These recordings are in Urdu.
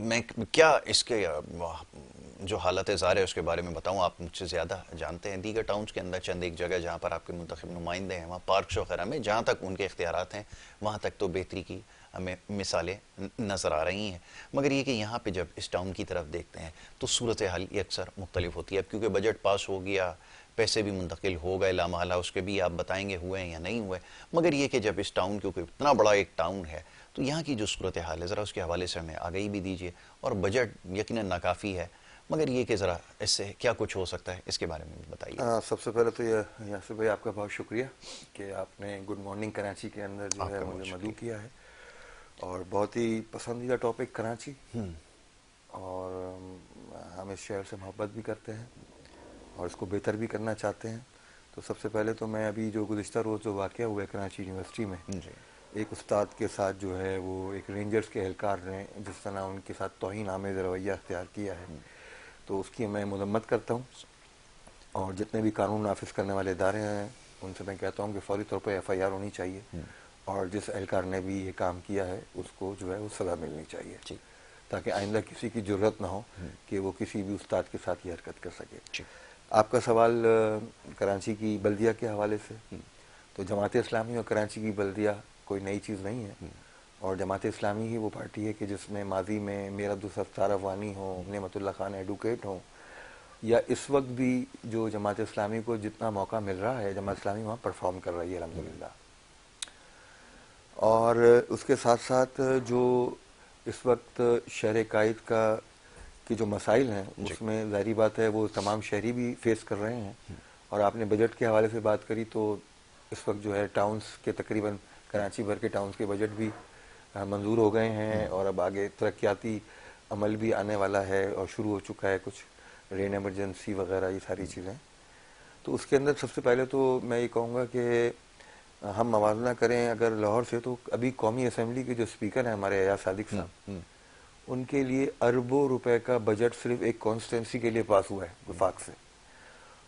میں کیا اس کے جو حالت ظاہر ہے اس کے بارے میں بتاؤں، آپ مجھ سے زیادہ جانتے ہیں. دیگر ٹاؤنز کے اندر چند ایک جگہ جہاں پر آپ کے منتخب نمائندے ہیں، وہاں پارکس وغیرہ میں جہاں تک ان کے اختیارات ہیں وہاں تک تو بہتری کی ہمیں مثالیں نظر آ رہی ہیں. مگر یہ کہ یہاں پہ جب اس ٹاؤن کی طرف دیکھتے ہیں تو صورتحال یہ اکثر مختلف ہوتی ہے. اب کیونکہ بجٹ پاس ہو گیا، پیسے بھی منتقل ہو گئے لامحالہ، اس کے بھی آپ بتائیں گے ہوئے ہیں یا نہیں ہوئے. مگر یہ کہ جب اس ٹاؤن کیونکہ اتنا بڑا ایک ٹاؤن ہے تو یہاں کی جو صورتحال ہے ذرا اس کے حوالے سے ہمیں آگاہی بھی دیجیے. اور بجٹ یقیناً ناکافی ہے، مگر یہ کہ ذرا اس سے کیا کچھ ہو سکتا ہے اس کے بارے میں بھی بتائیے. سب سے پہلے تو یہ یاسر بھائی آپ کا بہت شکریہ کہ آپ نے گڈ مارننگ کراچی کے اندر جو آپ ہے کا بہت مجھے مدعو شکریہ. کیا ہے. اور بہت ہی پسندیدہ ٹاپک کراچی، اور ہم اس شہر سے محبت بھی کرتے ہیں اور اس کو بہتر بھی کرنا چاہتے ہیں. تو سب سے پہلے تو میں ابھی جو گزشتہ روز جو واقعہ ہوا ہے کراچی یونیورسٹی میں، جی ایک استاد کے ساتھ جو ہے وہ ایک رینجرز کے اہلکار نے جس طرح ان کے ساتھ توہین آمیز رویہ اختیار کیا ہے، تو اس کی میں مذمت کرتا ہوں. اور جتنے بھی قانون نافذ کرنے والے ادارے ہیں ان سے میں کہتا ہوں کہ فوری طور پر ایف آئی آر ہونی چاہیے، اور جس اہلکار نے بھی یہ کام کیا ہے اس کو جو ہے وہ سزا ملنی چاہیے، جی تاکہ آئندہ کسی کی ضرورت نہ ہو کہ وہ کسی بھی استاد کے ساتھ یہ حرکت کر سکے. جی آپ کا سوال کراچی کی بلدیہ کے حوالے سے، تو جماعت اسلامی اور کراچی کی بلدیہ کوئی نئی چیز نہیں ہے، اور جماعت اسلامی ہی وہ پارٹی ہے کہ جس میں ماضی میں میر عبدالستار افغانی ہوں، نعمت اللہ خان ایڈوکیٹ ہوں، یا اس وقت بھی جو جماعت اسلامی کو جتنا موقع مل رہا ہے جماعت اسلامی وہاں پرفارم کر رہی ہے الحمدللہ. اور اس کے ساتھ ساتھ جو اس وقت شہر قائد کا کی جو مسائل ہیں جی اس میں ظاہری بات ہے وہ تمام شہری بھی فیس کر رہے ہیں. اور آپ نے بجٹ کے حوالے سے بات کری تو اس وقت جو ہے ٹاؤنز کے تقریباً کراچی بھر کے ٹاؤنز کے بجٹ بھی منظور ہو گئے ہیں، اور اب آگے ترقیاتی عمل بھی آنے والا ہے اور شروع ہو چکا ہے، کچھ رین ایمرجنسی وغیرہ یہ ساری چیزیں. تو اس کے اندر سب سے پہلے تو میں یہ کہوں گا کہ ہم موازنہ کریں اگر لاہور سے، تو ابھی قومی اسمبلی کے جو اسپیکر ہیں ہمارے ایاز صادق صاحب، ان کے لیے اربوں روپے کا بجٹ صرف ایک کانسٹیٹنسی کے لیے پاس ہوا ہے وفاق سے.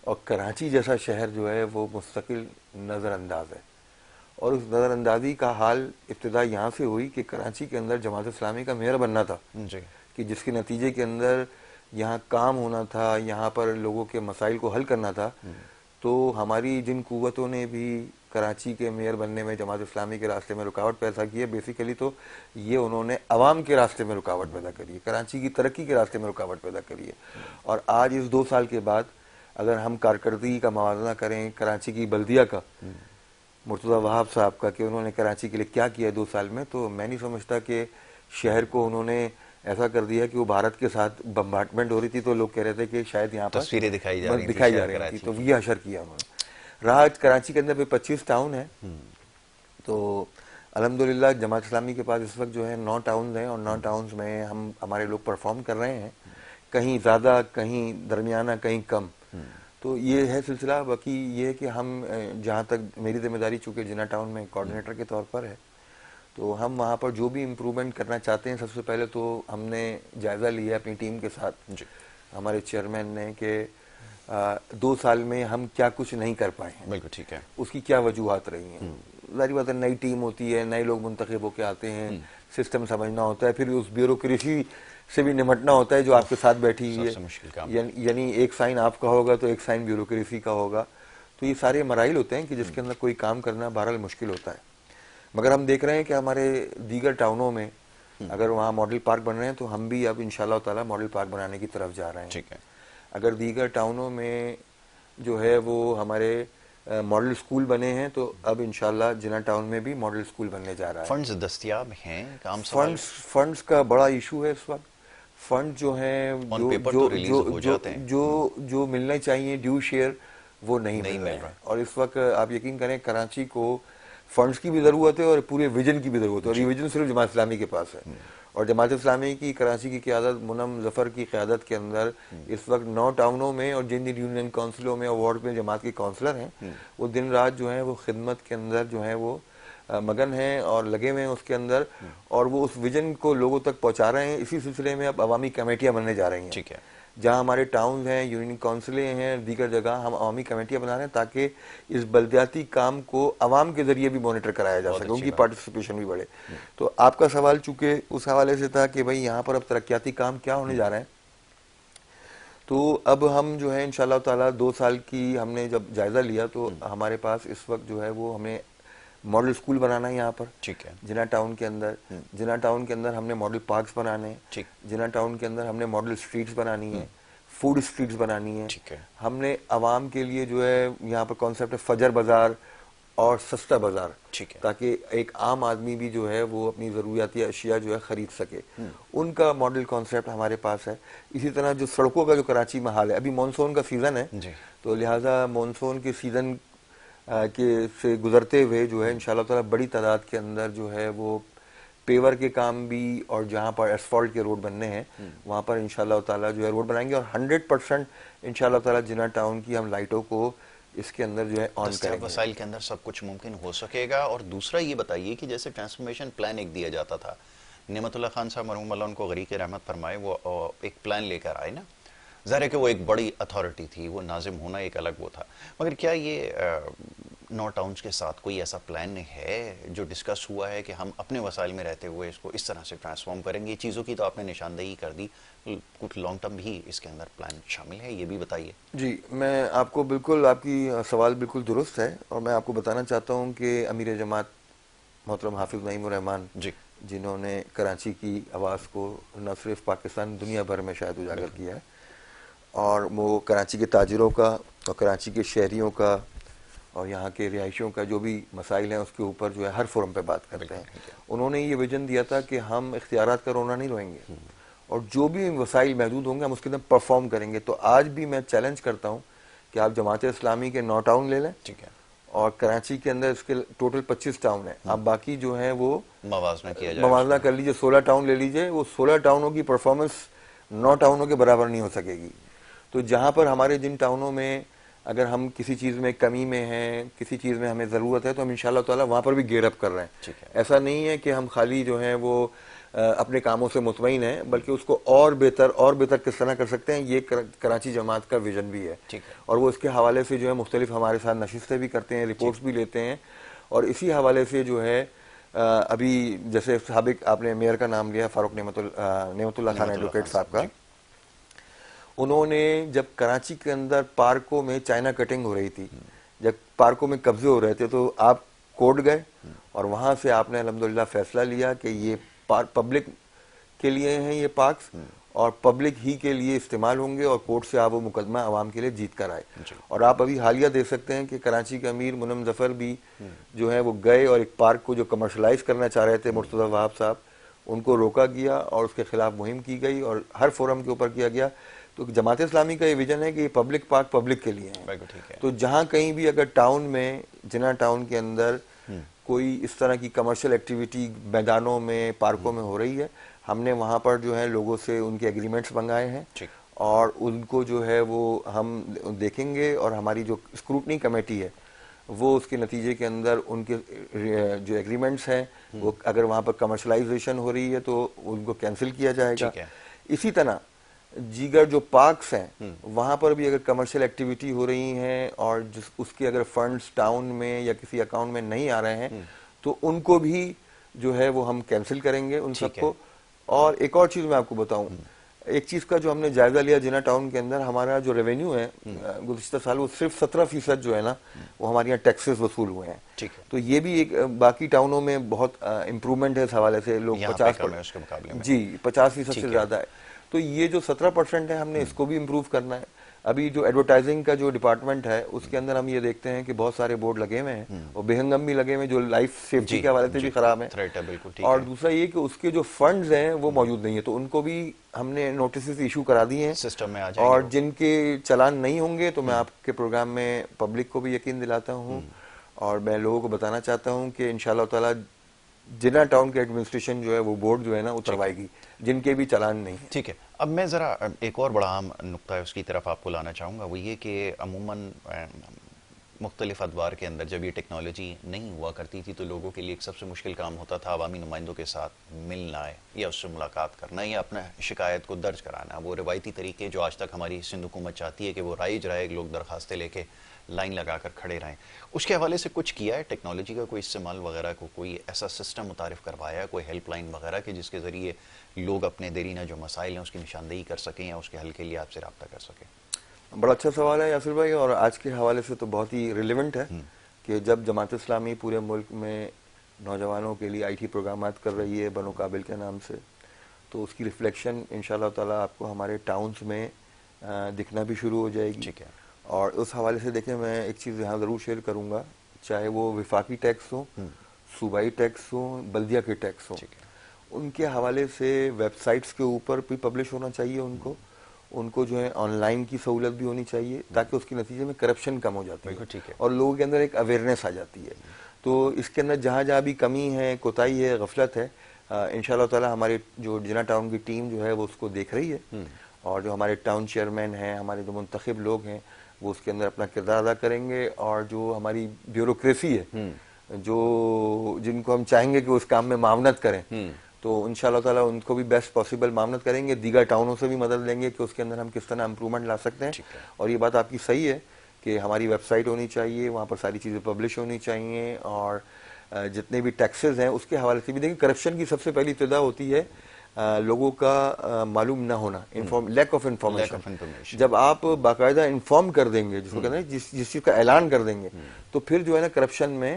اور کراچی جیسا شہر جو ہے وہ مستقل نظر انداز ہے، اور اس نظر اندازی کا حال ابتدا یہاں سے ہوئی کہ کراچی کے اندر جماعت اسلامی کا میئر بننا تھا، جی کہ جس کے نتیجے کے اندر یہاں کام ہونا تھا، یہاں پر لوگوں کے مسائل کو حل کرنا تھا. تو ہماری جن قوتوں نے بھی کراچی کے میئر بننے میں جماعت اسلامی کے راستے میں رکاوٹ پیدا کی ہے، بیسیکلی تو یہ انہوں نے عوام کے راستے میں رکاوٹ پیدا کری ہے، کراچی کی ترقی کے راستے میں رکاوٹ پیدا کری ہے. اور آج اس 2 سال کے بعد اگر ہم کارکردگی کا موازنہ کریں کراچی کی بلدیہ کا، مرتضی وہاب صاحب کا، کہ انہوں نے کراچی کے لیے کیا کیا 2 سال میں، تو میں نہیں سمجھتا کہ شہر کو انہوں نے ایسا کر دیا کہ وہ بھارت کے ساتھ بمبارڈمنٹ ہو رہی تھی تو لوگ کہہ رہے تھے کہ شاید یہاں پر تصویریں دکھائی جا رہی تھی دکھائی جا شہر رہی تھی، کراچی تو کی. یہ حشر کیا انہوں نے. رہا کراچی کے اندر بھی 25 ٹاؤن ہیں، تو الحمدللہ جماعت اسلامی کے پاس اس وقت جو ہے 9 ٹاؤنز ہیں، اور 9 ٹاؤنز میں ہمارے لوگ پرفارم کر رہے ہیں، کہیں زیادہ کہیں درمیانہ کہیں کم. تو یہ ہے سلسلہ. باقی یہ ہے کہ ہم جہاں تک میری ذمہ داری چونکہ جنا ٹاؤن میں کوآرڈینیٹر کے طور پر ہے، تو ہم وہاں پر جو بھی امپرومنٹ کرنا چاہتے ہیں، سب سے پہلے تو ہم نے جائزہ لیا اپنی ٹیم کے ساتھ، جی ہمارے چیئرمین نے، کہ 2 سال میں ہم کیا کچھ نہیں کر پائے ہیں، بالکل ٹھیک ہے. اس کی کیا وجوہات رہی ہیں. ظاہری بات ہے نئی ٹیم ہوتی ہے، نئے لوگ منتخب ہو کے آتے ہیں، سسٹم سمجھنا ہوتا ہے، پھر اس بیوروکریسی سے بھی نمٹنا ہوتا ہے جو آپ کے ساتھ بیٹھی ہوئی سب ہے. سے مشکل کام. یعنی ایک سائن آپ کا ہوگا تو ایک سائن بیوروکریسی کا ہوگا. تو یہ سارے مراحل ہوتے ہیں کہ جس کے اندر کوئی کام کرنا بہرحال مشکل ہوتا ہے. مگر ہم دیکھ رہے ہیں کہ ہمارے دیگر ٹاؤنوں میں اگر وہاں ماڈل پارک بن رہے ہیں تو ہم بھی اب انشاءاللہ تعالی ماڈل پارک بنانے کی طرف جا رہے ہیں. ٹھیک ہے. اگر دیگر ٹاؤنوں میں جو ہے وہ ہمارے ماڈل سکول بنے ہیں تو اب انشاءاللہ جنا ٹاؤن میں بھی ماڈل سکول بننے جا رہا ہے. فنڈز دستیاب ہیں؟ کام سوال فنڈز کا بڑا ایشو ہے اس وقت. فنڈ جو ہیں آن پیپر تو ریلیز ہو جاتے ہیں، جو ملنے چاہیے ڈیو شیئر وہ نہیں مل رہے رہا. ہیں. اور اس وقت آپ یقین کریں کراچی کو فنڈز کی بھی ضرورت ہے اور پورے ویژن کی بھی ضرورت ہے، اور یہ ویژن صرف جماعت اسلامی کے پاس ہے. اور جماعت اسلامی کی کراچی کی قیادت منم ظفر کی قیادت کے اندر اس وقت 9 ٹاؤنوں میں اور جن یونین کونسلوں میں اور وارڈ میں جماعت کے کونسلر ہیں وہ دن رات جو ہیں وہ خدمت کے اندر جو ہیں وہ مگن ہیں اور لگے ہوئے ہیں اس کے اندر، اور وہ اس ویژن کو لوگوں تک پہنچا رہے ہیں. اسی سلسلے میں اب عوامی کمیٹیاں بننے جا رہی ہیں. ٹھیک ہے. جہاں ہمارے ٹاؤنز ہیں، یونین کونسلیں ہیں، دیگر جگہ ہم عوامی کمیٹیاں بنا رہے ہیں تاکہ اس بلدیاتی کام کو عوام کے ذریعے بھی مانیٹر کرایا جا بہت سکے، ان اچھی کی بات. پارٹیسپیشن بھی بڑھے. تو آپ کا سوال چونکہ اس حوالے سے تھا کہ بھئی یہاں پر اب ترقیاتی کام کیا ہونے جا رہے ہیں، تو اب ہم جو ہے انشاءاللہ تعالیٰ 2 سال کی ہم نے جب جائزہ لیا تو ہمارے پاس اس وقت جو ہے وہ ہمیں ماڈل اسکول بنانا ہے یہاں پر ٹھیک ہے. جنا ٹاؤن کے اندر. جنا ٹاؤن کے اندر ہم نے ماڈل پارکس بنانے ہیں. ٹھیک. جنا ٹاؤن کے اندر ہم نے ماڈل اسٹریٹس بنانی ہیں، فوڈ اسٹریٹس بنانی ہیں. ٹھیک ہے. ہم نے عوام کے لیے جو ہے یہاں پر کانسیپٹ ہے فجر بازار اور سستا بازار، ٹھیک ہے. تاکہ ایک عام آدمی بھی جو ہے وہ اپنی ضروریاتی اشیاء جو ہے خرید سکے. ان کا ماڈل کانسیپٹ ہمارے پاس ہے. اسی طرح جو سڑکوں کا جو کراچی میں حال ہے، ابھی مانسون کا سیزن ہے، جی. تو لہٰذا مانسون کے سیزن کے سے گزرتے ہوئے جو ہے انشاءاللہ تعالیٰ بڑی تعداد کے اندر جو ہے وہ پیور کے کام بھی، اور جہاں پر ایسفالٹ کے روڈ بننے ہیں وہاں پر انشاءاللہ تعالیٰ جو ہے روڈ بنائیں گے، اور 100% انشاءاللہ تعالیٰ جنا ٹاؤن کی ہم لائٹوں کو اس کے اندر جو ہے آن کریں دستیاب گے. وسائل کے اندر سب کچھ ممکن ہو سکے گا. اور دوسرا یہ بتائیے کہ جیسے ٹرانسفارمیشن پلان ایک دیا جاتا تھا، نعمت اللہ خان صاحب مرحوم اللہ ان کو غریق رحمت فرمائے، وہ ایک پلان لے کر آئے نا. ظاہر ہے کہ وہ ایک بڑی اتھارٹی تھی، وہ ناظم ہونا ایک الگ وہ تھا، مگر کیا یہ 9 ٹاؤنز کے ساتھ کوئی ایسا پلان ہے جو ڈسکس ہوا ہے کہ ہم اپنے وسائل میں رہتے ہوئے اس کو اس طرح سے ٹرانسفارم کریں گے؟ یہ چیزوں کی تو آپ نے نشاندہی کر دی، کچھ لانگ ٹرم بھی اس کے اندر پلان شامل ہے، یہ بھی بتائیے. جی، میں آپ کو بالکل، آپ کی سوال بالکل درست ہے، اور میں آپ کو بتانا چاہتا ہوں کہ امیر جماعت محترم حافظ نعیم الرحمان جی. جنہوں نے کراچی کی آواز کو نہ صرف پاکستان، دنیا بھر میں شاید اجاگر کیا ہے، اور وہ کراچی کے تاجروں کا اور کراچی کے شہریوں کا اور یہاں کے رہائشیوں کا جو بھی مسائل ہیں اس کے اوپر جو ہے ہر فورم پہ بات کرتے ہیں. انہوں نے یہ ویژن دیا تھا کہ ہم اختیارات کا رونا نہیں روئیں گے، اور جو بھی وسائل محدود ہوں گے ہم اس کے اندر پرفارم کریں گے. تو آج بھی میں چیلنج کرتا ہوں کہ آپ جماعت اسلامی کے 9 ٹاؤن لے لیں، ٹھیک ہے، اور کراچی کے اندر اس کے ٹوٹل 25 ٹاؤن ہیں، آپ باقی جو ہیں وہ موازنہ کیا جائے. موازنہ کر لیجئے. 16 ٹاؤن لے لیجئے، وہ 16 ٹاؤنوں کی پرفارمنس 9 ٹاؤنوں کے برابر نہیں ہو سکے گی. تو جہاں پر ہمارے جن ٹاؤنوں میں اگر ہم کسی چیز میں کمی میں ہیں، کسی چیز میں ہمیں ضرورت ہے، تو ہم انشاءاللہ تعالیٰ وہاں پر بھی گیئر اپ کر رہے ہیں. ٹھیک ہے. ایسا نہیں ہے کہ ہم خالی جو ہیں وہ اپنے کاموں سے مطمئن ہیں، بلکہ اس کو اور بہتر کس طرح کر سکتے ہیں، یہ کراچی جماعت کا ویژن بھی ہے. ٹھیک ہے. اور وہ اس کے حوالے سے جو ہے مختلف ہمارے ساتھ نشستیں بھی کرتے ہیں، رپورٹس بھی لیتے ہیں، اور اسی حوالے سے جو ہے ابھی جیسے سابق آپ نے میئر کا نام لیا فاروق نعمت اللہ خان ایڈوکیٹ صاحب کا، انہوں نے جب کراچی کے اندر پارکوں میں چائنا کٹنگ ہو رہی تھی، جب پارکوں میں قبضے ہو رہے تھے، تو آپ کورٹ گئے اور وہاں سے آپ نے الحمدللہ فیصلہ لیا کہ یہ پبلک کے لیے ہیں یہ پارکس، اور پبلک ہی کے لیے استعمال ہوں گے، اور کورٹ سے آپ وہ مقدمہ عوام کے لیے جیت کر آئے. اور آپ ابھی حالیہ دیکھ سکتے ہیں کہ کراچی کے امیر منم ظفر بھی جو ہے وہ گئے اور ایک پارک کو جو کمرشلائز کرنا چاہ رہے تھے مرتضی وہاب صاحب، ان کو روکا گیا اور اس کے خلاف مہم کی گئی اور ہر فورم کے اوپر کیا گیا. تو جماعت اسلامی کا یہ ویژن ہے کہ یہ پبلک پارک پبلک کے لیے ہیں. تو جہاں کہیں بھی اگر ٹاؤن میں، جنا ٹاؤن کے اندر کوئی اس طرح کی کمرشل ایکٹیویٹی میدانوں میں، پارکوں میں ہو رہی ہے، ہم نے وہاں پر جو ہے لوگوں سے ان کے ایگریمنٹس منگائے ہیں، اور ان کو جو ہے وہ ہم دیکھیں گے، اور ہماری جو اسکروٹنی کمیٹی ہے وہ اس کے نتیجے کے اندر ان کے جو ایگریمنٹس ہیں وہ اگر وہاں پر کمرشلائزیشن ہو رہی ہے تو ان کو کینسل کیا جائے گا. اسی طرح دیگر جو پارکس ہیں وہاں پر بھی اگر کمرشل ایکٹیویٹی ہو رہی ہیں اور اس کے اگر فنڈز ٹاؤن میں یا کسی اکاؤنٹ میں نہیں آ رہے ہیں تو ان کو بھی جو ہے وہ ہم کینسل کریں گے ان سب کو. اور ایک اور چیز میں آپ کو بتاؤں، ایک چیز کا جو ہم نے جائزہ لیا جنا ٹاؤن کے اندر، ہمارا جو ریونیو ہے گزشتہ سال وہ صرف 17% جو ہے نا وہ ہمارے یہاں ٹیکسز وصول ہوئے ہیں. تو یہ بھی ایک باقی ٹاؤنوں میں بہت امپرومنٹ ہے اس حوالے سے، لوگ 50% سے زیادہ ہے. تو یہ جو 17% ہے ہم نے اس کو بھی امپروو کرنا ہے. ابھی جو ایڈورٹائزنگ کا جو ڈپارٹمنٹ ہے اس کے اندر ہم یہ دیکھتے ہیں کہ بہت سارے بورڈ لگے ہوئے ہیں اور بے ہنگم بھی لگے ہوئے ہیں جو لائف سیفٹی کے حوالے سے بھی خراب ہیں. اور دوسرا یہ کہ اس کے جو فنڈز ہیں وہ موجود نہیں ہیں، تو ان کو بھی ہم نے نوٹسز ایشو کرا دیے ہیں سسٹم میں. اور جن کے چلان نہیں ہوں گے تو میں آپ کے پروگرام میں پبلک کو بھی یقین دلاتا ہوں اور میں لوگوں کو بتانا چاہتا ہوں کہ انشاءاللہ تعالی جنا ٹاؤن کے ایڈمنسٹریشن جو ہے وہ بورڈ جو ہے نا اتروائے گی جن کے بھی چلان نہیں ہیں. ٹھیک ہے. اب میں ذرا ایک اور بڑا عام نقطہ ہے اس کی طرف آپ کو لانا چاہوں گا، وہ یہ کہ عموماً مختلف ادوار کے اندر جب یہ ٹیکنالوجی نہیں ہوا کرتی تھی تو لوگوں کے لیے ایک سب سے مشکل کام ہوتا تھا عوامی نمائندوں کے ساتھ ملنا ہے یا اس سے ملاقات کرنا یا اپنا شکایت کو درج کرانا. وہ روایتی طریقے جو آج تک ہماری سندھ حکومت چاہتی ہے کہ وہ رائج رہے, لوگ درخواستیں لے کے لائن لگا کر کھڑے رہیں, اس کے حوالے سے کچھ کیا ہے ٹیکنالوجی کا کوئی استعمال وغیرہ کو, کوئی ایسا سسٹم متعارف کروایا ہے, کوئی ہیلپ لائن وغیرہ کہ جس کے ذریعے لوگ اپنے دیرینہ جو مسائل ہیں اس کی نشاندہی کر سکیں یا اس کے حل کے لیے آپ سے رابطہ کر سکیں؟ بڑا اچھا سوال ہے یاسر بھائی, اور آج کے حوالے سے تو بہت ہی ریلیونٹ ہے کہ جب جماعت اسلامی پورے ملک میں نوجوانوں کے لیے IT پروگرامات کر رہی ہے بنو قابل کے نام سے, تو اس کی ریفلیکشن انشاءاللہ تعالیٰ آپ کو ہمارے ٹاؤنز میں دکھنا بھی شروع ہو جائے گی. ٹھیک ہے. اور اس حوالے سے دیکھیں میں ایک چیز یہاں ضرور شیئر کروں گا, چاہے وہ وفاقی ٹیکس ہوں, صوبائی ٹیکس ہوں, بلدیہ کے ٹیکس ہوں, ان کے حوالے سے ویب سائٹس کے اوپر بھی پبلش ہونا چاہیے. ان کو جو ہے آن لائن کی سہولت بھی ہونی چاہیے تاکہ اس کے نتیجے میں کرپشن کم ہو جاتی ہے اور لوگوں کے اندر ایک اویئرنیس آ جاتی ہے. تو اس کے اندر جہاں جہاں بھی کمی ہے, کوتاہی ہے, غفلت ہے, انشاءاللہ تعالیٰ ہماری جو جنا ٹاؤن کی ٹیم جو ہے وہ اس کو دیکھ رہی ہے, اور جو ہمارے ٹاؤن چیئرمین ہیں, ہمارے جو منتخب لوگ ہیں, وہ اس کے اندر اپنا کردار ادا کریں گے. اور جو ہماری بیوروکریسی ہے, جو جن کو ہم چاہیں گے کہ اس کام میں معاونت کریں, تو انشاءاللہ تعالیٰ ان کو بھی بیسٹ پاسبل معاونت کریں گے. دیگر ٹاؤنوں سے بھی مدد لیں گے کہ اس کے اندر ہم کس طرح امپرومنٹ لا سکتے ہیں. اور یہ بات آپ کی صحیح ہے کہ ہماری ویب سائٹ ہونی چاہیے, وہاں پر ساری چیزیں پبلش ہونی چاہیے, اور جتنے بھی ٹیکسز ہیں اس کے حوالے سے بھی دیکھیں. کرپشن کی سب سے پہلی ابتدا ہوتی ہے لوگوں کا معلوم نہ ہونا, لیک آف انفارمیشن. جب آپ باقاعدہ انفارم کر دیں گے, جس کو کہتے ہیں جس چیز کا اعلان کر دیں گے, تو پھر جو ہے نا کرپشن میں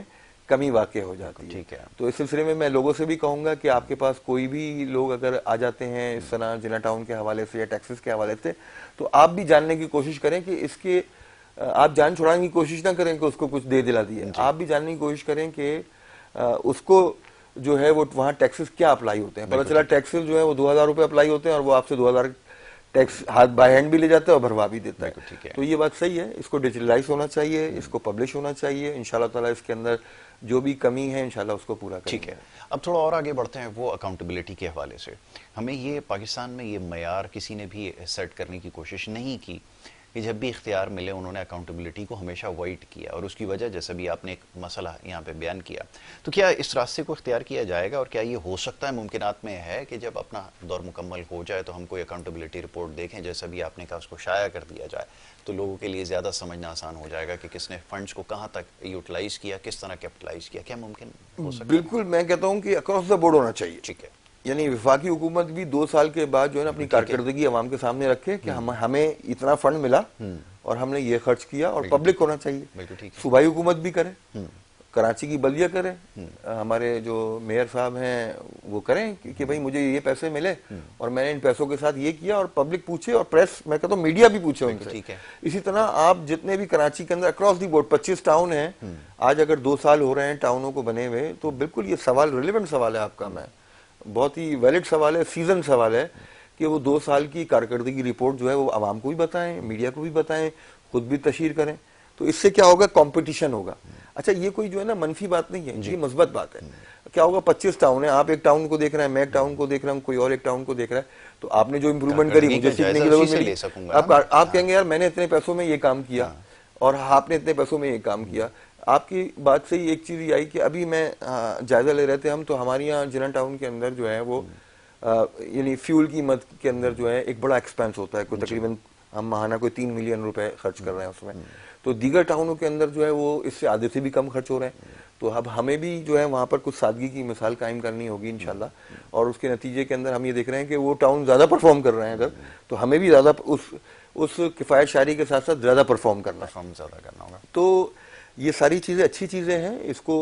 کمی واقع ہو جاتی ہے. تو اس سلسلے میں لوگوں سے بھی کہوں گا کہ آپ کے پاس کوئی بھی لوگ اگر آ جاتے ہیں اس طرح جنا ٹاؤن کے حوالے سے یا ٹیکسز کے حوالے سے, تو آپ بھی جاننے کی کوشش کریں کہ اس کے, آپ جان چھڑانے کی کوشش نہ کریں کہ اس کو کچھ دے دلا دیا. آپ بھی جاننے کی کوشش کریں کہ اس کو جو ہے وہ وہاں ٹیکسز کیا اپلائی ہوتے ہیں. پتہ چلا ٹیکسز جو ہے وہ 2000 روپے اپلائی ہوتے ہیں اور وہ آپ سے 2000 ٹیکس ہاتھ بائی ہینڈ بھی لے جاتا ہے اور بھروا بھی دیتا ہے. تو یہ بات صحیح ہے, اس کو ڈیجیٹلائز ہونا چاہیے, اس کو پبلش ہونا چاہیے. انشاءاللہ تعالیٰ اس کے اندر جو بھی کمی ہے انشاءاللہ اس کو پورا کریں گے. ٹھیک ہے. اب تھوڑا اور آگے بڑھتے ہیں وہ اکاؤنٹیبلٹی کے حوالے سے. ہمیں یہ پاکستان میں یہ معیار کسی نے بھی سیٹ کرنے کی کوشش نہیں کی کہ جب بھی اختیار ملے انہوں نے اکاؤنٹیبلٹی کو ہمیشہ اوائڈ کیا, اور اس کی وجہ جیسے بھی آپ نے ایک مسئلہ یہاں پہ بیان کیا, تو کیا اس راستے کو اختیار کیا جائے گا, اور کیا یہ ہو سکتا ہے, ممکنات میں ہے کہ جب اپنا دور مکمل ہو جائے تو ہم کوئی اکاؤنٹیبلٹی رپورٹ دیکھیں جیسا بھی آپ نے کہا اس کو شائع کر دیا جائے, تو لوگوں کے لیے زیادہ سمجھنا آسان ہو جائے گا کہ کس نے فنڈز کو کہاں تک یوٹیلائز کیا, کس طرح کیپٹلائز کیا. کیا ممکن ہو سکتا ہے؟ بالکل, میں کہتا ہوں کہ اکراس دا بورڈ ہونا چاہیے. ٹھیک ہے. یعنی وفاقی حکومت بھی 2 سال کے بعد جو ہے نا اپنی کارکردگی عوام کے سامنے رکھے کہ ہمیں اتنا فنڈ ملا اور ہم نے یہ خرچ کیا, اور پبلک ہونا چاہیے. صوبائی حکومت بھی کرے, کراچی کی بلدیہ کرے, ہمارے جو میئر صاحب ہیں وہ کریں کہ بھائی مجھے یہ پیسے ملے اور میں نے ان پیسوں کے ساتھ یہ کیا, اور پبلک پوچھے, اور پریس, میں کہتا ہوں میڈیا بھی پوچھے ان سے. اسی طرح آپ جتنے بھی کراچی کے اندر اکراس دی بورڈ 25 ٹاؤن ہیں آج, اگر 2 سال ہو رہے ہیں ٹاؤنوں کو بنے ہوئے, تو بالکل یہ سوال ریلیونٹ سوال ہے آپ کا, میں بہت ہی ویلڈ سوال ہے, سیزن سوال ہے کہ وہ 2 سال کی کارکردگی رپورٹ جو ہے وہ عوام کو بھی بتائیں, میڈیا کو بھی بتائیں, خود بھی تشہیر کریں. تو اس سے کیا ہوگا, کمپٹیشن ہوگا. اچھا, یہ کوئی جو ہے نا منفی بات نہیں ہے, یہ مثبت بات ہے. کیا ہوگا, 25 ٹاؤن ہیں, آپ ایک ٹاؤن کو دیکھ رہے ہیں, میں ایک ٹاؤن کو دیکھ رہا ہوں, کوئی اور ایک ٹاؤن کو دیکھ رہا ہے, تو آپ نے جو امپرومنٹ کری مجھے سیکھنے کی ضرورت ملی. آپ کہیں گے یار میں نے اتنے پیسوں میں یہ کام کیا اور آپ نے اتنے پیسوں میں یہ کام کیا. آپ کی بات سے ہی ایک چیز یہ آئی کہ ابھی میں جائزہ لے رہے تھے ہم, تو ہمارے یہاں جنا ٹاؤن کے اندر جو ہے وہ یعنی فیول کی مد کے اندر جو ہے ایک بڑا ایکسپینس ہوتا ہے, کوئی تقریباً ہم ماہانہ کوئی 3 ملین روپے خرچ کر رہے ہیں اس میں. تو دیگر ٹاؤنوں کے اندر جو ہے وہ اس سے آدھے سے بھی کم خرچ ہو رہے ہیں. تو اب ہمیں بھی جو ہے وہاں پر کچھ سادگی کی مثال قائم کرنی ہوگی انشاءاللہ, اور اس کے نتیجے کے اندر ہم یہ دیکھ رہے ہیں کہ وہ ٹاؤن زیادہ پرفارم کر رہے ہیں اگر, تو ہمیں بھی زیادہ اس کفایت شعری کے ساتھ ساتھ زیادہ پرفارم کرنا ہوگا. تو یہ ساری چیزیں اچھی چیزیں ہیں. اس کو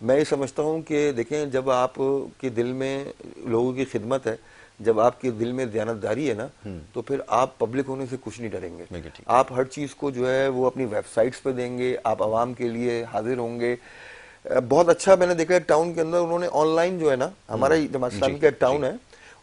میں یہ سمجھتا ہوں کہ دیکھیں, جب آپ کے دل میں لوگوں کی خدمت ہے, جب آپ کے دل میں دیانتداری ہے نا, تو پھر آپ پبلک ہونے سے کچھ نہیں ڈریں گے. آپ ہر چیز کو جو ہے وہ اپنی ویب سائٹس پہ دیں گے, آپ عوام کے لیے حاضر ہوں گے. بہت اچھا میں نے دیکھا ایک ٹاؤن کے اندر انہوں نے آن لائن جو ہے نا, ہمارا جماعت اسلامی کا ایک ٹاؤن ہے,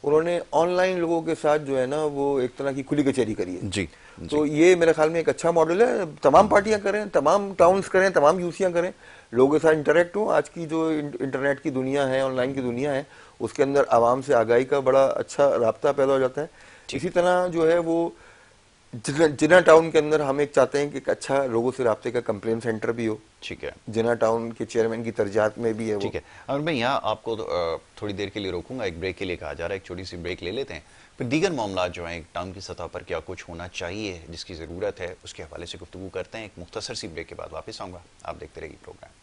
انہوں نے آن لائن لوگوں کے ساتھ جو ہے نا وہ ایک طرح کی کھلی کچہری کری ہے. تو یہ میرے خیال میں ایک اچھا ماڈل ہے. تمام پارٹیاں کریں, تمام ٹاؤنز کریں, تمام یوسیاں کریں, لوگوں کے ساتھ انٹریکٹ ہوں. آج کی جو انٹرنیٹ کی دنیا ہے, آن لائن کی دنیا ہے, اس کے اندر عوام سے آگاہی کا بڑا اچھا رابطہ پیدا ہو جاتا ہے. اسی طرح جو ہے وہ جنا ٹاؤن کے اندر ہم ایک چاہتے ہیں کہ ایک اچھا لوگوں سے رابطے کا کمپلین سینٹر بھی ہو. ٹھیک ہے جنا ٹاؤن کے چیئرمین کی ترجیحات میں بھی ہے وہ. ٹھیک ہے. اور میں یہاں آپ کو تھوڑی دیر کے لیے روکوں گا, ایک بریک کے لیے کہا جا رہا ہے, ایک چھوٹی سی بریک لے لیتے ہیں, پھر دیگر معاملات جو ہیں ایک ٹاؤن کی سطح پر کیا کچھ ہونا چاہیے, جس کی ضرورت ہے, اس کے حوالے سے گفتگو کرتے ہیں. ایک مختصر سی بریک کے بعد واپس آؤں گا, آپ دیکھتے رہیے پروگرام.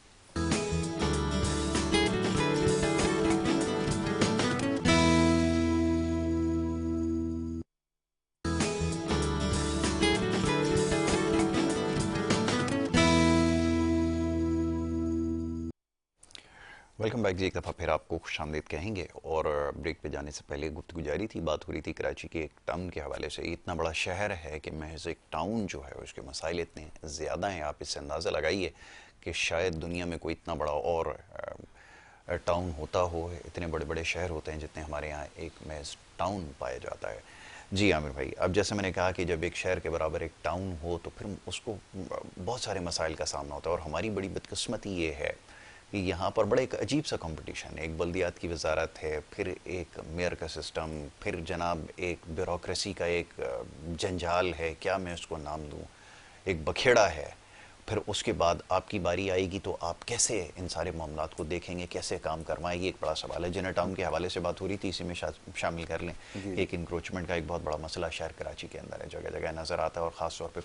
ویلکم بیک جی, ایک دفعہ پھر آپ کو خوش آمدید کہیں گے. اور بریک پہ جانے سے پہلے گفتگو جاری تھی, بات ہو رہی تھی کراچی کے ایک ٹاؤن کے حوالے سے. اتنا بڑا شہر ہے کہ محض ایک ٹاؤن جو ہے اس کے مسائل اتنے زیادہ ہیں, آپ اس سے اندازہ لگائیے کہ شاید دنیا میں کوئی اتنا بڑا اور ٹاؤن ہوتا ہو. اتنے بڑے بڑے شہر ہوتے ہیں جتنے ہمارے یہاں ایک محض ٹاؤن پایا جاتا ہے. جی عامر بھائی, اب جیسے میں نے کہا کہ جب ایک شہر کے برابر ایک ٹاؤن ہو تو پھر اس کو بہت سارے مسائل کا سامنا ہوتا ہے. اور ہماری بڑی بدقسمتی یہ ہے کہ یہاں پر بڑا ایک عجیب سا کمپٹیشن ہے. ایک بلدیات کی وزارت ہے, پھر ایک میئر کا سسٹم, پھر جناب ایک بیوروکریسی کا ایک جنجال ہے, کیا میں اس کو نام دوں, ایک بکھیڑا ہے. پھر اس کے بعد آپ کی باری آئے گی تو آپ کیسے ان سارے معاملات کو دیکھیں گے, کیسے کام کروائیں گے, ایک بڑا سوال ہے. جنا ٹاؤن کے حوالے سے بات ہو رہی تھی, اسی میں شامل کر لیں. ایک انکروچمنٹ کا ایک بہت بڑا مسئلہ شہر کراچی کے اندر ہے, جگہ جگہ نظر آتا ہے, اور خاص طور پہ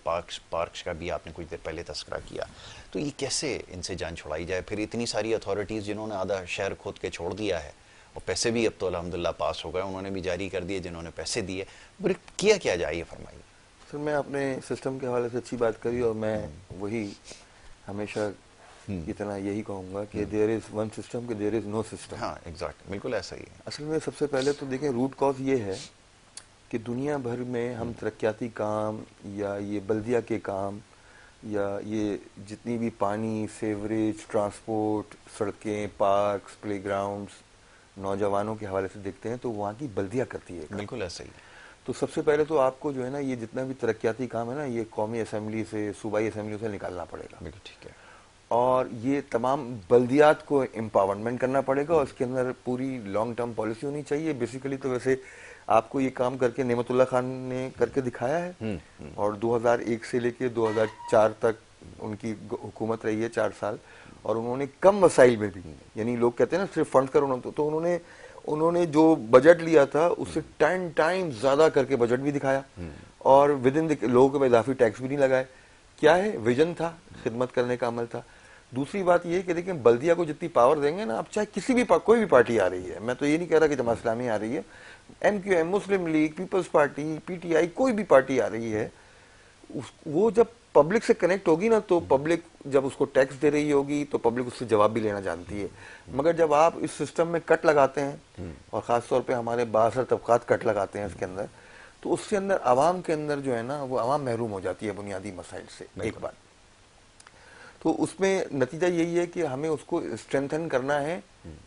پارکس کا بھی آپ نے کچھ دیر پہلے تذکرہ کیا. تو یہ کیسے ان سے جان چھڑائی جائے؟ پھر اتنی ساری اتھارٹیز جنہوں نے آدھا شہر کھود کے چھوڑ دیا ہے, اور پیسے بھی اب تو الحمدللہ پاس ہو گئے, انہوں نے بھی جاری کر دیے جنہوں نے پیسے دیے. پھر کیا جائے, یہ فرمائیے. سر میں اپنے سسٹم کے حوالے سے اچھی بات کری, اور میں وہی ہمیشہ کی طرح یہی کہوں گا کہ دیر از ون سسٹم کہ دیر از نو سسٹم. ہاں ایگزیکٹ, بالکل ایسا ہی ہے. اصل میں سب سے پہلے تو دیکھیں روٹ کاز یہ ہے کہ دنیا بھر میں ہم ترقیاتی کام یا یہ بلدیہ کے کام یا یہ جتنی بھی پانی, سیوریج, ٹرانسپورٹ, سڑکیں, پارکس, پلے گراؤنڈس نوجوانوں کے حوالے سے دیکھتے ہیں تو وہاں کی بلدیہ کرتی ہے. بالکل ایسا ہی ہے. تو سب سے پہلے تو آپ کو جو ہے نا یہ جتنا بھی ترقیاتی کام ہے نا یہ قومی اسمبلی سے, صوبائی اسمبلی سے نکالنا پڑے گا. بالکل ٹھیک ہے. اور یہ تمام بلدیات کو امپاورمنٹ کرنا پڑے گا, اور اس کے اندر پوری لانگ ٹرم پالیسی ہونی چاہیے. بیسیکلی تو ویسے آپ کو یہ کام کر کے نعمت اللہ خان نے کر کے دکھایا ہے, اور 2001 سے لے کے 2004 تک ان کی حکومت رہی ہے 4 سال, اور انہوں نے کم وسائل میں بھی, یعنی لوگ کہتے ہیں نا صرف فنڈ کرو, تو انہوں نے جو بجٹ لیا تھا اس سے 10 ٹائمز زیادہ کر کے بجٹ بھی دکھایا, اور ود ان لوگوں کے اضافی ٹیکس بھی نہیں لگائے. کیا ہے, ویژن تھا, خدمت کرنے کا عمل تھا. دوسری بات یہ کہ دیکھیں بلدیہ کو جتنی پاور دیں گے نا, آپ چاہے کسی بھی کوئی بھی پارٹی آ رہی ہے, میں تو یہ نہیں کہہ رہا کہ جماعت اسلامی آ رہی ہے, M Q M, Muslim League, Peoples Party, P T I, کوئی بھی پارٹی آ رہی ہے, وہ جب پبلک سے کنیکٹ ہوگی نا تو پبلک جب اس کو ٹیکس دے رہی ہوگی تو پبلک اس سے جواب بھی لینا جانتی ہے. مگر جب آپ اس سسٹم میں کٹ لگاتے ہیں, اور خاص طور پہ ہمارے بااثر طبقات کٹ لگاتے ہیں اس کے اندر, تو اس سے اندر عوام کے اندر جو ہے نا وہ عوام محروم ہو جاتی ہے بنیادی مسائل سے. ایک بات تو اس میں نتیجہ یہی ہے کہ ہمیں اس کو اسٹرینتھن کرنا ہے,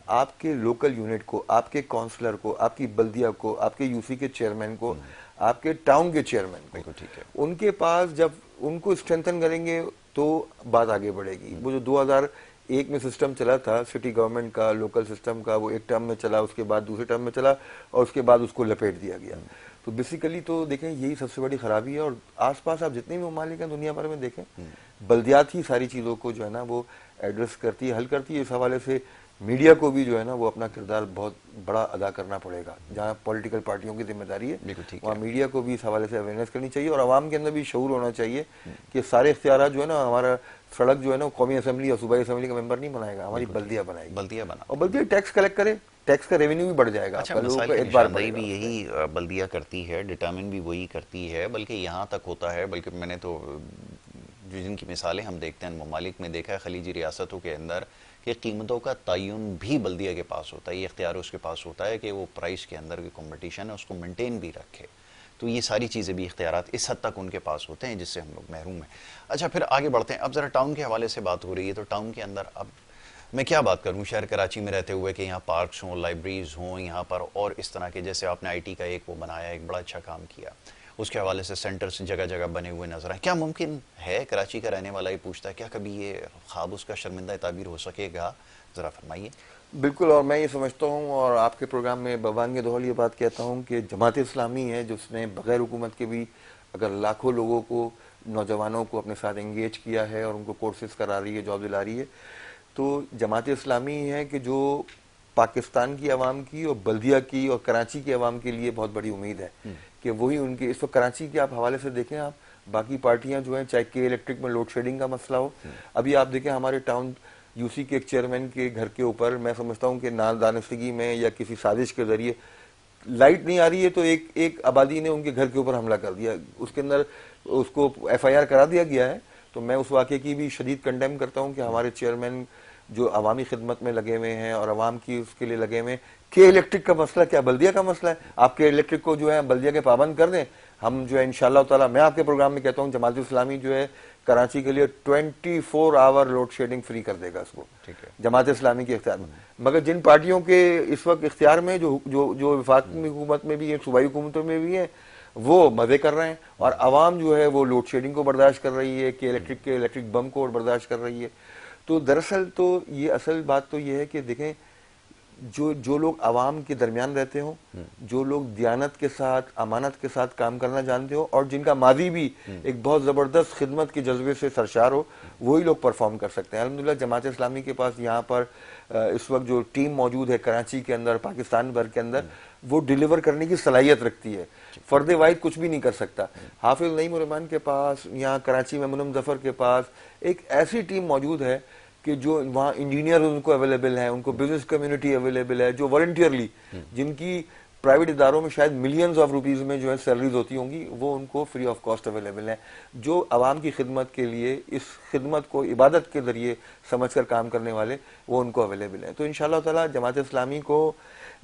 آپ کے لوکل یونٹ کو, آپ کے کونسلر کو, آپ کی بلدیہ کو, آپ کے یو سی کے چیئرمین کو, آپ کے ٹاؤن کے چیئرمین کو. بالکل ٹھیک ہے. ان کے پاس جب ان کو اسٹرینتھن کریں گے تو بات آگے بڑھے گی. وہ جو 2001 میں سسٹم چلا تھا سٹی گورنمنٹ کا, لوکل سسٹم کا, وہ ایک ٹرم میں چلا, اس کے بعد دوسرے ٹرم میں چلا, اور اس کے بعد اس کو لپیٹ دیا گیا. تو بیسیکلی تو دیکھیں یہی سب سے بڑی خرابی ہے. اور آس پاس آپ جتنے بھی ممالک ہیں دنیا بھر میں دیکھیں, بلدیات ہی ساری چیزوں کو جو ہے نا وہ ایڈریس کرتی ہے, حل کرتی ہے. اس حوالے سے میڈیا کو بھی جو ہے نا وہ اپنا کردار بہت بڑا ادا کرنا پڑے گا. جہاں پولیٹیکل پارٹیوں کی ذمہ داری ہے وہاں میڈیا کو بھی اس حوالے سے اویئرنیس کرنی چاہیے, اور عوام کے اندر بھی شعور ہونا چاہیے کہ سارے اختیارات جو ہے نا, ہمارا سڑک جو ہے نا قومی اسمبلی یا صوبائی اسمبلی کا ممبر نہیں بنائے گا, ہماری بلدیہ بنائے گی. بلدیہ بنا, اور بلدیہ ٹیکس کلیکٹ کرے, ٹیکس کا ریونیو بھی بڑھ جائے گا. اچھا, مثال کی نشاندہی بھی یہی بلدیہ کرتی ہے, ڈٹرمن بھی وہی کرتی ہے, بلکہ یہاں تک ہوتا ہے, بلکہ میں نے تو جن کی مثالیں ہم دیکھتے ہیں ممالک میں دیکھا ہے خلیجی ریاستوں کے اندر کہ قیمتوں کا تعین بھی بلدیہ کے پاس ہوتا ہے. یہ اختیار اس کے پاس ہوتا ہے کہ وہ پرائس کے اندر کی کمپٹیشن ہے اس کو مینٹین بھی رکھے. تو یہ ساری چیزیں بھی اختیارات اس حد تک ان کے پاس ہوتے ہیں جس سے ہم لوگ محروم ہیں. اچھا, پھر آگے بڑھتے ہیں. اب ذرا ٹاؤن کے حوالے سے بات ہو رہی ہے, تو ٹاؤن کے اندر اب میں کیا بات کروں شہر کراچی میں رہتے ہوئے کہ یہاں پارکس ہوں, لائبریریز ہوں یہاں پر, اور اس طرح کے جیسے آپ نے آئی ٹی کا ایک وہ بنایا, ایک بڑا اچھا کام کیا, اس کے حوالے سے سینٹرز جگہ جگہ بنے ہوئے نظر آئیں. کیا ممکن ہے, کراچی کا رہنے والا یہ پوچھتا ہے, کیا کبھی یہ خواب اس کا شرمندہ تعبیر ہو سکے گا؟ ذرا فرمائیے. بالکل, اور میں یہ سمجھتا ہوں اور آپ کے پروگرام میں بوانگ دہل یہ بات کہتا ہوں کہ جماعت اسلامی ہے جس نے بغیر حکومت کے بھی اگر لاکھوں لوگوں کو, نوجوانوں کو اپنے ساتھ انگیج کیا ہے اور ان کو کورسز کرا رہی ہے, جاب دلا رہی ہے, تو جماعت اسلامی ہے کہ جو پاکستان کی عوام کی اور بلدیہ کی اور کراچی کی عوام کے لیے بہت بڑی امید ہے کہ وہی ان کے, اس وقت کراچی کے آپ حوالے سے دیکھیں, آپ باقی پارٹیاں جو ہیں, چاہے کہ الیکٹرک میں لوڈ شیڈنگ کا مسئلہ ہو, ابھی آپ دیکھیں ہمارے ٹاؤن یو سی کے ایک چیئرمین کے گھر کے اوپر میں سمجھتا ہوں کہ نادانستگی میں یا کسی سازش کے ذریعے لائٹ نہیں آ رہی ہے تو ایک آبادی نے ان کے گھر کے اوپر حملہ کر دیا, اس کے اندر اس کو ایف آئی آر کرا دیا گیا ہے. تو میں اس واقعے کی بھی شدید کنڈیم کرتا ہوں کہ ہمارے چیئرمین جو عوامی خدمت میں لگے ہوئے ہیں اور عوام کی اس کے لیے لگے ہوئے ہیں, کہ الیکٹرک کا مسئلہ کیا بلدیہ کا مسئلہ ہے, آپ کے الیکٹرک کو جو ہے بلدیہ کے پابند کر دیں, ہم جو ہے انشاءاللہ تعالیٰ, میں آپ کے پروگرام میں کہتا ہوں جماعت اسلامی جو ہے کراچی کے لیے 24 آور لوڈ شیڈنگ فری کر دے گا اس کو, جماعت اسلامی کے اختیار میں. مگر جن پارٹیوں کے اس وقت اختیار میں جو وفاقی حکومت میں بھی ہیں, صوبائی حکومتوں میں بھی ہیں, وہ مزے کر رہے ہیں, اور عوام جو ہے وہ لوڈ شیڈنگ کو برداشت کر رہی ہے, کہ الیکٹرک بم کو برداشت کر رہی ہے. تو دراصل تو یہ اصل بات تو یہ ہے کہ دیکھیں, جو لوگ عوام کے درمیان رہتے ہوں, جو لوگ دیانت کے ساتھ, امانت کے ساتھ کام کرنا جانتے ہو, اور جن کا ماضی بھی ایک بہت زبردست خدمت کے جذبے سے سرشار ہو, وہی لوگ پرفارم کر سکتے ہیں. الحمدللہ جماعت اسلامی کے پاس یہاں پر اس وقت جو ٹیم موجود ہے کراچی کے اندر, پاکستان بھر کے اندر, وہ ڈیلیور کرنے کی صلاحیت رکھتی ہے. فرد واحد کچھ بھی نہیں کر سکتا. حافظ نعیم الرحمان کے پاس, یہاں کراچی میں منم ظفر کے پاس ایک ایسی ٹیم موجود ہے کہ جو وہاں انجینئر ان کو اویلیبل ہیں, ان کو بزنس کمیونٹی اویلیبل ہے, جو والنٹیئرلی, جن کی پرائیویٹ اداروں میں شاید ملینز آف روپیز میں جو ہے سیلریز ہوتی ہوں گی, وہ ان کو فری آف کاسٹ اویلیبل ہیں, جو عوام کی خدمت کے لیے, اس خدمت کو عبادت کے ذریعے سمجھ کر کام کرنے والے, وہ ان کو اویلیبل ہیں. تو انشاءاللہ تعالیٰ جماعت اسلامی کو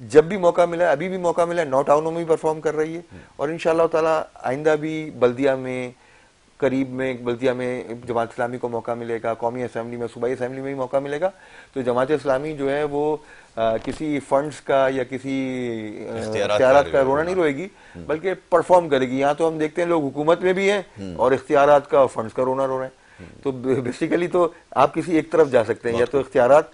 جب بھی موقع ملا, ابھی بھی موقع ملا, 9 ٹاؤنوں میں بھی پرفارم کر رہی ہے, اور انشاءاللہ تعالیٰ آئندہ بھی بلدیہ میں, قریب میں بلدیہ میں جماعت اسلامی کو موقع ملے گا, قومی اسمبلی میں, صوبائی اسمبلی میں بھی موقع ملے گا. تو جماعت اسلامی جو ہے وہ کسی فنڈز کا یا کسی اختیارات کا رونا نہیں روئے گی, بلکہ پرفارم کرے گی. یہاں تو ہم دیکھتے ہیں لوگ حکومت میں بھی ہیں اور اختیارات کا اور فنڈز کا رونا رو رہے ہیں. تو بیسیکلی تو آپ کسی ایک طرف جا سکتے ہیں, یا تو اختیارات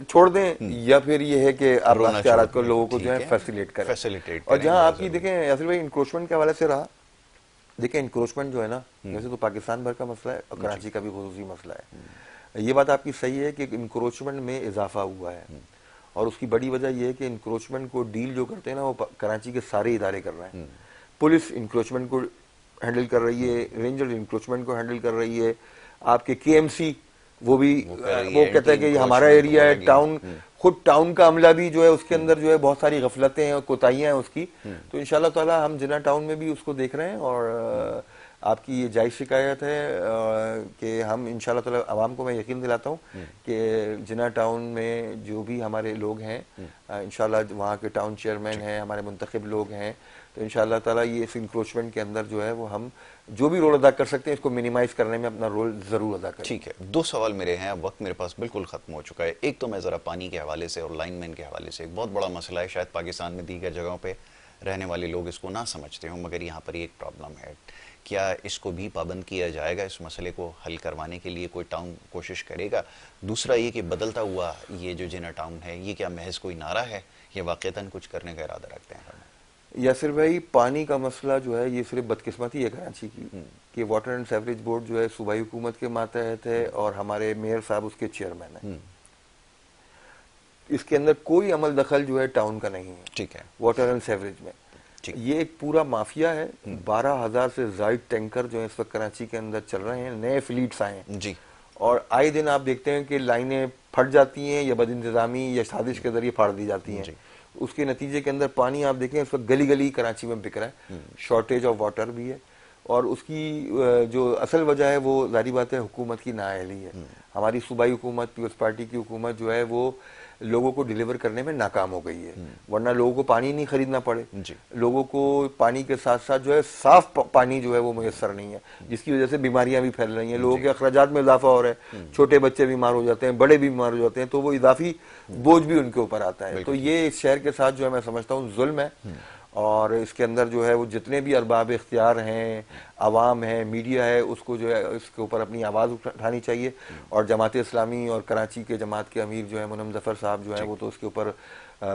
چھوڑ دیں, یا پھر یہ ہے کہ آپ اختیارات کو لوگوں کو جو ہے فیسیلیٹ کریں. اور جہاں آپ کی دیکھیں یاسر بھائی انکروچمنٹ کے حوالے سے رہا, دیکھیں انکروچمنٹ جو ہے نا, ویسے تو پاکستان بھر کا مسئلہ ہے اور کراچی کا بھی خصوصی مسئلہ ہے. یہ بات آپ کی صحیح ہے کہ انکروچمنٹ میں اضافہ ہوا ہے, اور اس کی بڑی وجہ یہ ہے کہ انکروچمنٹ کو ڈیل جو کرتے ہیں نا, وہ کراچی کے سارے ادارے کر رہے ہیں. پولیس انکروچمنٹ کو ہینڈل کر رہی ہے, رینجر انکروچمنٹ کو ہینڈل کر رہی ہے, آپ کے کے ایم سی وہ کہتا ہے کہ یہ ہمارا ایریا ہے. ٹاؤن, خود ٹاؤن کا عملہ بھی جو ہے اس کے اندر جو ہے بہت ساری غفلتیں ہیں اور کوتاہیاں ہیں اس کی. تو انشاءاللہ تعالی ہم جناح ٹاؤن میں بھی اس کو دیکھ رہے ہیں, اور آپ کی یہ جائز شکایت ہے کہ ہم انشاءاللہ تعالی عوام کو میں یقین دلاتا ہوں کہ جناح ٹاؤن میں جو بھی ہمارے لوگ ہیں, انشاءاللہ وہاں کے ٹاؤن چیئرمین ہیں, ہمارے منتخب لوگ ہیں, تو انشاءاللہ تعالی یہ اس انکروچمنٹ کے اندر جو ہے وہ ہم جو بھی رول ادا کر سکتے ہیں اس کو منیمائز کرنے میں اپنا رول ضرور ادا کریں. ٹھیک ہے, 2 سوال میرے ہیں, اب وقت میرے پاس بالکل ختم ہو چکا ہے. ایک تو میں ذرا پانی کے حوالے سے اور لائن مین کے حوالے سے, ایک بہت بڑا مسئلہ ہے, شاید پاکستان میں دیگر جگہوں پہ رہنے والے لوگ اس کو نہ سمجھتے ہوں, مگر یہاں پر یہ ایک پرابلم ہے. کیا اس کو بھی پابند کیا جائے گا, اس مسئلے کو حل کروانے کے لیے کوئی ٹاؤن کوشش کرے گا؟ دوسرا یہ کہ بدلتا ہوا یہ جو جناح ٹاؤن ہے, یہ کیا محض کوئی نعرہ ہے یا واقعتاً کچھ کرنے کا ارادہ رکھتے ہیں؟ یاسر بھائی, پانی کا مسئلہ جو ہے یہ صرف بدقسمتی ہے کراچی کی کہ واٹر اینڈ سیوریج بورڈ جو ہے صوبائی حکومت کے ماتحت ہے, اور ہمارے میئر صاحب اس کے چیئرمین ہیں. اس کے اندر کوئی عمل دخل جو ہے ٹاؤن کا نہیں ہے. ٹھیک ہے, واٹر اینڈ سیوریج میں یہ ایک پورا مافیا ہے. 12,000 سے زائد ٹینکر جو ہے اس وقت کراچی کے اندر چل رہے ہیں, نئے فلیٹس آئے ہیں جی, اور آئے دن آپ دیکھتے ہیں کہ لائنیں پھٹ جاتی ہیں یا بد انتظامی یا سازش کے ذریعے پھاڑ دی جاتی ہیں. اس کے نتیجے کے اندر پانی آپ دیکھیں اس وقت گلی گلی کراچی میں بک رہا ہے, شارٹیج آف واٹر بھی ہے, اور اس کی جو اصل وجہ ہے وہ ظاہری بات ہے حکومت کی نااہلی ہے. ہماری صوبائی حکومت, پیپلز پارٹی کی حکومت جو ہے وہ لوگوں کو ڈیلیور کرنے میں ناکام ہو گئی ہے, ورنہ لوگوں کو پانی نہیں خریدنا پڑے, لوگوں کو پانی کے ساتھ ساتھ جو ہے صاف پانی جو ہے وہ میسر نہیں ہے, جس کی وجہ سے بیماریاں بھی پھیل رہی ہیں, لوگوں کے اخراجات میں اضافہ ہو رہا ہے, چھوٹے بچے بیمار ہو جاتے ہیں, بڑے بھی بیمار ہو جاتے ہیں, تو وہ اضافی بوجھ بھی ان کے اوپر آتا ہے. تو یہ اس شہر کے ساتھ جو ہے میں سمجھتا ہوں ظلم ہے, اور اس کے اندر جو ہے وہ جتنے بھی ارباب اختیار ہیں، عوام ہے، میڈیا ہے، اس کو جو ہے اس کے اوپر اپنی آواز اٹھانی چاہیے. اور جماعت اسلامی اور کراچی کے جماعت کے امیر جو ہے منم ظفر صاحب جو ہیں وہ تو اس کے اوپر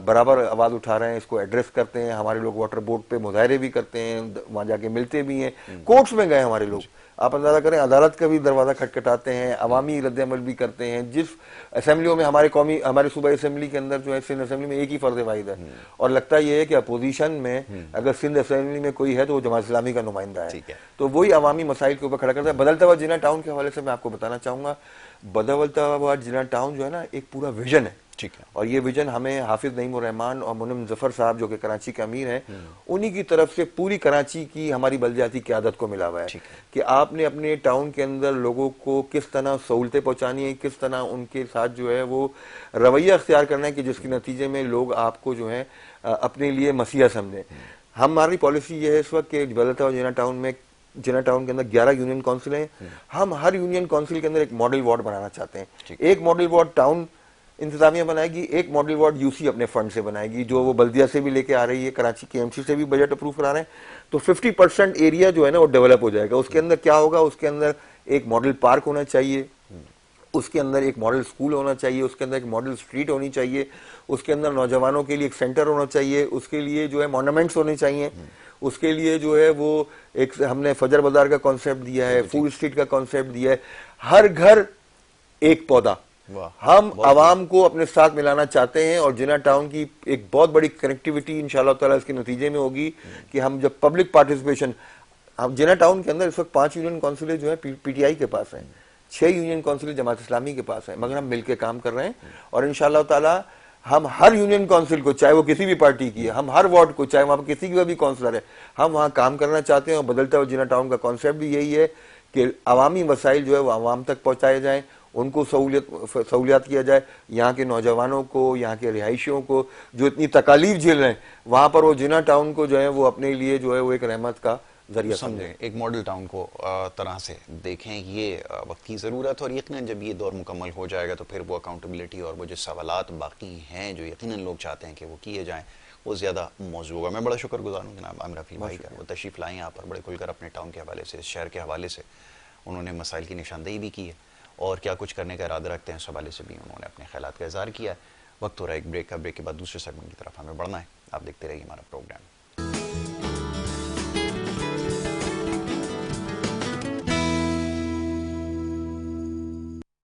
برابر آواز اٹھا رہے ہیں، اس کو ایڈریس کرتے ہیں. ہمارے لوگ واٹر بورڈ پہ مظاہرے بھی کرتے ہیں، وہاں جا کے ملتے بھی ہیں، کورٹس میں گئے ہمارے لوگ. آپ اندازہ کریں، عدالت کا بھی دروازہ کھٹکھٹاتے ہیں، عوامی رد عمل بھی کرتے ہیں. جس اسمبلیوں میں ہمارے صوبائی اسمبلی کے اندر جو ہے سندھ اسمبلی میں ایک ہی فرد واحد ہے، اور لگتا یہ ہے کہ اپوزیشن میں اگر سندھ اسمبلی میں کوئی ہے تو وہ جماعت اسلامی کا نمائندہ ہے. تو وہی عوامی مسائل کے اوپر کھڑا کرتا ہے. بدلتا ہوا جناح ٹاؤن کے حوالے سے میں آپ کو بتانا چاہوں گا، بدلتا ہوا جناح ٹاؤن جو ہے نا ایک پورا ویژن ہے. اور یہ ویژن ہمیں حافظ نعیم الرحمان اور منم ظفر صاحب جو کہ کراچی کے امیر ہیں، انہی کی طرف سے پوری کراچی کی ہماری بلدیاتی قیادت کو ملا ہوا ہے کہ آپ نے اپنے ٹاؤن کے اندر لوگوں کو کس طرح سہولتیں پہنچانی ہیں، کس طرح ان کے ساتھ جو ہے وہ رویہ اختیار کرنا ہے کہ جس کے نتیجے میں لوگ آپ کو جو ہے اپنے لیے مسیحا سمجھیں. ہماری پالیسی یہ ہے اس وقت کہ بدلتا ہوا جناح ٹاؤن کے اندر 11 یونین کونسل ہیں. ہم ہر یونین کونسل کے اندر ایک ماڈل وارڈ بنانا چاہتے ہیں. ایک ماڈل وارڈ ٹاؤن انتظامیہ بنائے گی، ایک ماڈل وارڈ یو سی اپنے فنڈ سے بنائے گی جو وہ بلدیہ سے بھی لے کے آ رہی ہے، کراچی کے ایم سی سے بھی بجٹ اپروو کرا رہے ہیں. تو 50% ایریا جو ہے نا وہ ڈیولپ ہو جائے گا. اس کے اندر کیا ہوگا، اس کے اندر ایک ماڈل پارک ہونا چاہیے، اس کے اندر ایک ماڈل اسکول ہونا چاہیے، اس کے اندر ایک ماڈل اسٹریٹ ہونی چاہیے، اس کے اندر نوجوانوں کے لیے ایک سینٹر ہونا چاہیے، اس کے لیے جو ہے مونومنٹس ہونے چاہیے، اس کے لیے جو ہے وہ ایک ہم نے فجر بازار کا کانسیپٹ دیا ہے، فوڈ اسٹریٹ کا کانسیپٹ دیا ہے، ہر گھر ایک پودا. ہم عوام کو اپنے ساتھ ملانا چاہتے ہیں اور جناح ٹاؤن کی ایک بہت بڑی کنیکٹیوٹی انشاءاللہ تعالیٰ اس کے نتیجے میں ہوگی کہ ہم جب پبلک پارٹیسپیشن، ہم جناح ٹاؤن کے اندر اس وقت 5 یونین کونسلیں جو ہے پی ٹی آئی کے پاس ہیں، 6 یونین کونسل جماعت اسلامی کے پاس ہیں، مگر ہم مل کے کام کر رہے ہیں. اور انشاءاللہ تعالیٰ ہم ہر یونین کونسل کو، چاہے وہ کسی بھی پارٹی کی ہے، ہم ہر وارڈ کو، چاہے وہاں پر کسی کا بھی کونسلر ہے، ہم وہاں کام کرنا چاہتے ہیں. اور بدلتا ہوا جناح ٹاؤن کا کانسیپٹ بھی یہی ہے کہ عوامی مسائل جو ہے وہ عوام تک پہنچائے جائیں، ان کو سہولیات کیا جائے. یہاں کے نوجوانوں کو، یہاں کے رہائشیوں کو جو اتنی تکالیف جھیل رہے ہیں، وہاں پر وہ جناح ٹاؤن کو جو ہے وہ اپنے لیے جو ہے وہ ایک رحمت کا ذریعہ سمجھیں، ایک ماڈل ٹاؤن کو طرح سے دیکھیں. یہ وقت کی ضرورت ہے، اور یقیناً جب یہ دور مکمل ہو جائے گا تو پھر وہ اکاؤنٹیبلٹی اور وہ جو سوالات باقی ہیں جو یقیناً لوگ چاہتے ہیں کہ وہ کیے جائیں، وہ زیادہ موضوع ہوگا. میں بڑا شکر گزار ہوں جناب عامر رفیع بھائی کا، وہ تشریف لائیں یہاں پر بڑے کھل کر اپنے ٹاؤن کے حوالے سے، اس شہر کے حوالے سے انہوں نے مسائل کی نشاندہی بھی کی ہے، اور کیا کچھ کرنے کا ارادہ رکھتے ہیں اس حوالے سے بھی انہوں نے اپنے خیالات کا اظہار کیا ہے. وقت ہو رہا ہے ایک بریک کا. بریک کے بعد دوسرے سیگمنٹ کی طرف ہمیں بڑھنا ہے. آپ دیکھتے رہیے ہمارا پروگرام.